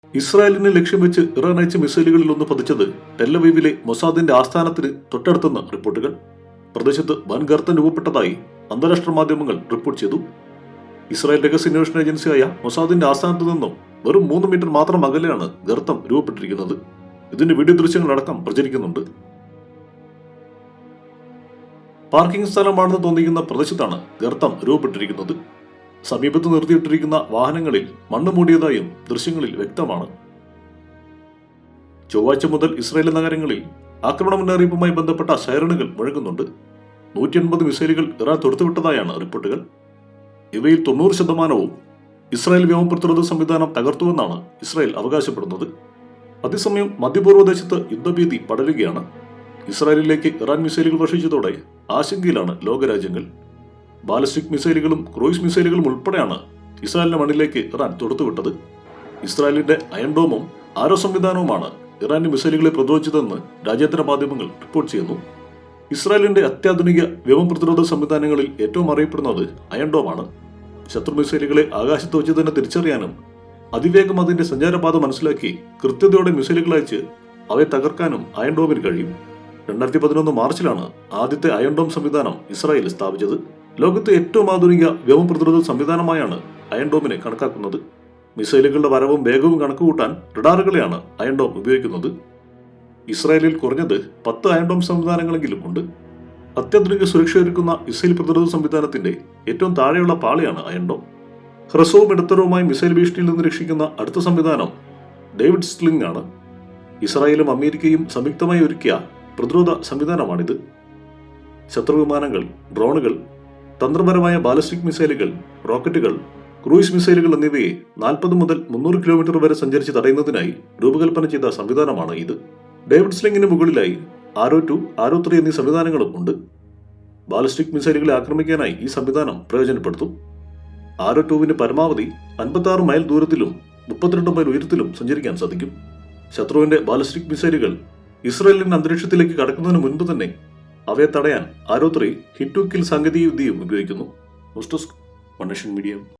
ഇസ്രായേലിനെ ലക്ഷ്യം വെച്ച് ഇറാൻ അയച്ച മിസൈലുകളിൽ ഒന്ന് പതിച്ചത് ടെല്ലവീവിലെ മൊസാദിന്റെ ആസ്ഥാനത്തിന് തൊട്ടടുത്തെന്ന് റിപ്പോർട്ടുകൾ. പ്രദേശത്ത് വൻ ഗർത്തം രൂപപ്പെട്ടതായി അന്താരാഷ്ട്ര മാധ്യമങ്ങൾ റിപ്പോർട്ട് ചെയ്തു. ഇസ്രായേൽ രഹസ്യാന്വേഷണ ഏജൻസിയായ മൊസാദിന്റെ ആസ്ഥാനത്ത് നിന്നും വെറും 3 മീറ്റർ മാത്രം അകലെയാണ് ഗർത്തം രൂപപ്പെട്ടിരിക്കുന്നത്. ഇതിന്റെ വീഡിയോ ദൃശ്യങ്ങളടക്കം പ്രചരിക്കുന്നുണ്ട്. പാർക്കിംഗ് സ്ഥലമാണെന്ന് തോന്നിക്കുന്ന പ്രദേശത്താണ് ഗർത്തം രൂപപ്പെട്ടിരിക്കുന്നത്. സമീപത്ത് നിർത്തിയിട്ടിരിക്കുന്ന വാഹനങ്ങളിൽ മണ്ണ് മൂടിയതായും ദൃശ്യങ്ങളിൽ വ്യക്തമാണ്. ചൊവ്വാഴ്ച മുതൽ ഇസ്രായേൽ നഗരങ്ങളിൽ ആക്രമണ മുന്നറിയിപ്പുമായി ബന്ധപ്പെട്ട സൈറണുകൾ മുഴങ്ങുന്നുണ്ട്. 180 മിസൈലുകൾ ഇറാൻ തൊടുത്തുവിട്ടതായാണ് റിപ്പോർട്ടുകൾ. ഇവയിൽ 90% ഇസ്രായേൽ വ്യോമ പ്രതിരോധ സംവിധാനം തകർത്തുവെന്നാണ് ഇസ്രായേൽ അവകാശപ്പെടുന്നത്. അതേസമയം മധ്യപൂർവ്വദേശത്ത് യുദ്ധഭീതി പടരുകയാണ്. ഇസ്രായേലിലേക്ക് ഇറാൻ മിസൈലുകൾ വർഷിച്ചതോടെ ആശങ്കയിലാണ് ലോകരാജ്യങ്ങൾ. ബാലിസ്റ്റിക് മിസൈലുകളും ക്രൂയിസ് മിസൈലുകളും ഉൾപ്പെടെയാണ് ഇസ്രായേലിന്റെ മണ്ണിലേക്ക് ഇറാൻ തൊടുത്തുവിട്ടത്. ഇസ്രായേലിന്റെ അയൺ ഡോമും ആരോ സംവിധാനവുമാണ് ഇറാന്റെ മിസൈലുകളെ പ്രതിരോധിച്ചതെന്ന് രാജ്യാന്തര മാധ്യമങ്ങൾ റിപ്പോർട്ട് ചെയ്യുന്നു. ഇസ്രായേലിന്റെ അത്യാധുനിക വ്യോമ പ്രതിരോധ സംവിധാനങ്ങളിൽ ഏറ്റവും അറിയപ്പെടുന്നത് അയൺ ഡോമാണ്. ശത്രു മിസൈലുകളെ ആകാശത്ത് വെച്ച് തന്നെ തിരിച്ചറിയാനും അതിവേഗം അതിന്റെ സഞ്ചാരപാത മനസ്സിലാക്കി കൃത്യതയോടെ മിസൈലുകൾ അയച്ച് അവയെ തകർക്കാനും അയൺ ഡോമിന് കഴിയും. 2011 മാർച്ചിലാണ് ആദ്യത്തെ അയൺ ഡോം സംവിധാനം ഇസ്രായേൽ സ്ഥാപിച്ചത്. ലോകത്തെ ഏറ്റവും ആധുനിക വ്യോമ പ്രതിരോധ സംവിധാനമായാണ് അയൺ ഡോമിനെ കണക്കാക്കുന്നത്. മിസൈലുകളുടെ വരവും വേഗവും കണക്കുകൂട്ടാൻ റഡാറുകളെയാണ് അയൺ ഡോം ഉപയോഗിക്കുന്നത്. ഇസ്രായേലിൽ കുറഞ്ഞത് 10 അയൺ ഡോം സംവിധാനങ്ങളെങ്കിലും ഉണ്ട്. അത്യാധുനിക സുരക്ഷയൊരുക്കുന്ന ഇസ്രായേൽ പ്രതിരോധ സംവിധാനത്തിന്റെ ഏറ്റവും താഴെയുള്ള പാളിയാണ് അയൺ ഡോം. ഹ്രസ്വവും ഇടത്തരവുമായി മിസൈൽ ഭീഷണിയിൽ നിന്ന് രക്ഷിക്കുന്ന അടുത്ത സംവിധാനം ഡേവിഡ് സ്ലിംഗ് ആണ്. ഇസ്രായേലും അമേരിക്കയും സംയുക്തമായി ഒരുക്കിയ പ്രതിരോധ സംവിധാനമാണിത്. ശത്രു വിമാനങ്ങൾ, ഡ്രോണുകൾ, തന്ത്രപരമായ ബാലിസ്റ്റിക് മിസൈലുകൾ, റോക്കറ്റുകൾ, ക്രൂയിസ് മിസൈലുകൾ എന്നിവയെ 40 മുതൽ 300 കിലോമീറ്റർ വരെ സഞ്ചരിച്ച് തടയുന്നതിനായി രൂപകൽപ്പന ചെയ്ത സംവിധാനമാണ് ഇത്. ഡേവിഡ് സ്ലിംഗിന് മുകളിലായി ആരോ 2, ആരോ 3 എന്നീ സംവിധാനങ്ങളും ഉണ്ട്. ബാലിസ്റ്റിക് മിസൈലുകളെ ആക്രമിക്കാനായി ഈ സംവിധാനം പ്രയോജനപ്പെടുത്തും. ആരോ 2വിന് പരമാവധി 56 മൈൽ ദൂരത്തിലും 32 മൈൽ ഉയരത്തിലും സഞ്ചരിക്കാൻ സാധിക്കും. ശത്രുവിന്റെ ബാലിസ്റ്റിക് മിസൈലുകൾ ഇസ്രായേലിന്റെ അന്തരീക്ഷത്തിലേക്ക് കടക്കുന്നതിന് മുൻപ് തന്നെ അവയെ തടയാൻ ആരോ 3 ഹിറ്റ് ടു കിൽ സാങ്കേതിക വിദ്യയും ഉപയോഗിക്കുന്നു. News desk, one nation media.